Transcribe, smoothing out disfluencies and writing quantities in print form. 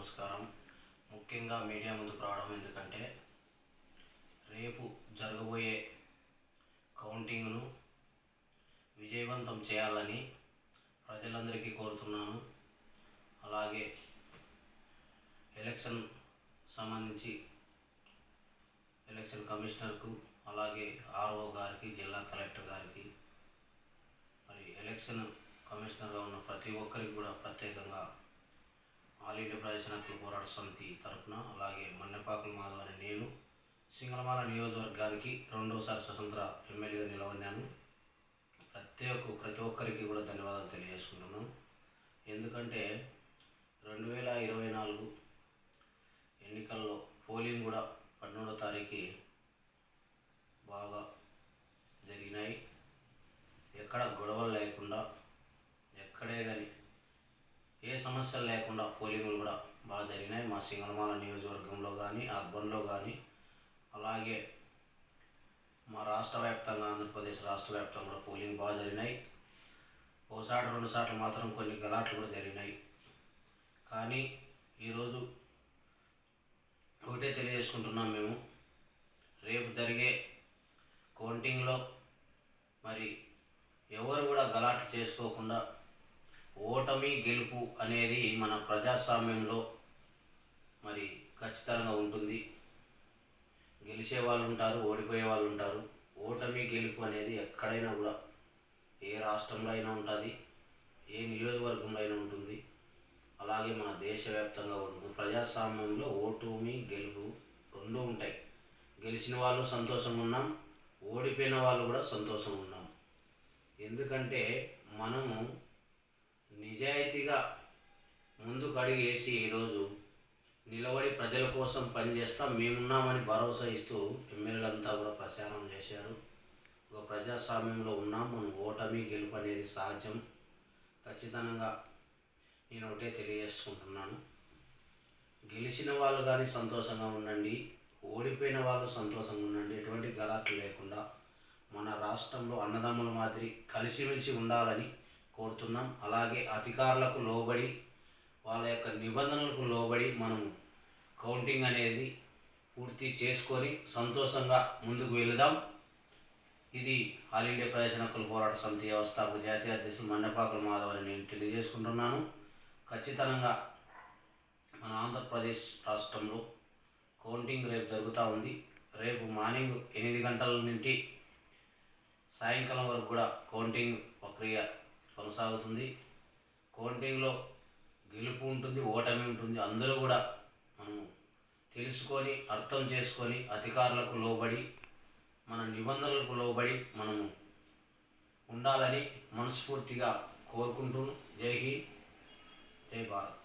నమస్కారం. ముఖ్యంగా మీడియా ముందుకు రావడం ఎందుకంటే రేపు జరగబోయే కౌంటింగ్ను విజయవంతం చేయాలని ప్రజలందరికీ కోరుతున్నాను. అలాగే ఎలక్షన్ సంబంధించి ఎలక్షన్ కమిషనర్కు, అలాగే ఆర్ఓ గారికి, జిల్లా కలెక్టర్ గారికి, మరి ఎలక్షన్ కమిషనర్గా ఉన్న ప్రతి ఒక్కరికి కూడా ప్రత్యేకంగా ఆల్ ఇండియా ప్రజాసేన హక్కుల పోరాట సమితి తరఫున, అలాగే మన్నెపాకుల మాధవ్ అని నేను సింగళమాల నియోజకవర్గానికి రెండోసారి స్వతంత్ర ఎమ్మెల్యేగా నిలవన్నాను. ప్రతి ఒక్కరికి కూడా ధన్యవాదాలు తెలియజేసుకుంటున్నాను. ఎందుకంటే 2024 ఎన్నికల్లో పోలింగ్ కూడా 12వ తారీఖు బాగా జరిగినాయి. ఎక్కడ గొడవలు లేకుండా, ఎక్కడే కానీ ఏ సమస్యలు లేకుండా పోలింగ్లు కూడా బాగా జరిగినాయి. మా సింగళమాల నియోజకవర్గంలో కానీ, అర్బన్లో కానీ, అలాగే మా రాష్ట్ర వ్యాప్తంగా, ఆంధ్రప్రదేశ్ రాష్ట్ర వ్యాప్తంగా కూడా పోలింగ్ బాగా జరిగినాయి. ఒకసారి 2 సార్లు మాత్రం కొన్ని గలాట్లు కూడా జరిగినాయి. కానీ ఈరోజు ఒకటే తెలియజేసుకుంటున్నాం, మేము రేపు జరిగే కౌంటింగ్లో మరి ఎవరు కూడా గలాట్లు చేసుకోకుండా ఓటమి గెలుపు అనేది మన ప్రజాస్వామ్యంలో మరి ఖచ్చితంగా ఉంటుంది. గెలిచే వాళ్ళు ఉంటారు, ఓడిపోయే వాళ్ళు ఉంటారు. ఓటమి గెలుపు అనేది ఎక్కడైనా కూడా, ఏ రాష్ట్రంలో అయినా ఉంటుంది, ఏ నియోజకవర్గంలో అయినా ఉంటుంది. అలాగే మన దేశవ్యాప్తంగా ఉంటుంది. ప్రజాస్వామ్యంలో ఓటమి గెలుపు రెండు ఉంటాయి. గెలిచిన వాళ్ళు సంతోషంగా ఉన్నాం, ఓడిపోయిన వాళ్ళు కూడా సంతోషంగా ఉన్నాం. ఎందుకంటే మనము నిజాయితీగా ముందుకు అడిగేసి ఈరోజు నిలబడి ప్రజల కోసం పనిచేస్తాం, మేమున్నామని భరోసా ఇస్తూ ఎమ్మెల్యేలంతా కూడా ప్రచారం చేశారు. ఒక ప్రజాస్వామ్యంలో ఉన్నాం, మనం ఓటమి గెలుపు అనేది సహజం. ఖచ్చితంగా నేను ఒకటే తెలియజేసుకుంటున్నాను, గెలిచిన వాళ్ళు కానీ సంతోషంగా ఉండండి, ఓడిపోయిన వాళ్ళు సంతోషంగా ఉండండి. ఎటువంటి గలాట్లు లేకుండా మన రాష్ట్రంలో అన్నదమ్ముల మాదిరి కలిసిమెలిసి ఉండాలని కోరుతున్నాం. అలాగే అధికారులకు లోబడి, వాళ్ళ యొక్క నిబంధనలకు లోబడి మనం కౌంటింగ్ అనేది పూర్తి చేసుకొని సంతోషంగా ముందుకు వెళదాం. ఇది ఆల్ ఇండియా ప్రజాసేన హక్కుల పోరాట సమితి వ్యవస్థాపక జాతీయ అధ్యక్షులు మన్నెపాకుల మాధవ్ అని నేను తెలియజేసుకుంటున్నాను. ఖచ్చితంగా మన ఆంధ్రప్రదేశ్ రాష్ట్రంలో కౌంటింగ్ రేపు జరుగుతూ ఉంది. రేపు మార్నింగ్ 8 గంటల నుండి సాయంకాలం వరకు కూడా కౌంటింగ్ ప్రక్రియ కొనసాగుతుంది. కౌంటింగ్లో గెలుపు ఉంటుంది, ఓటమి ఉంటుంది. అందరూ కూడా మనము తెలుసుకొని, అర్థం చేసుకొని, అధికారులకు లోబడి, మన నిబంధనలకు లోబడి మనము ఉండాలని మనస్ఫూర్తిగా కోరుకుంటూ జై హింద్, జై భారత్.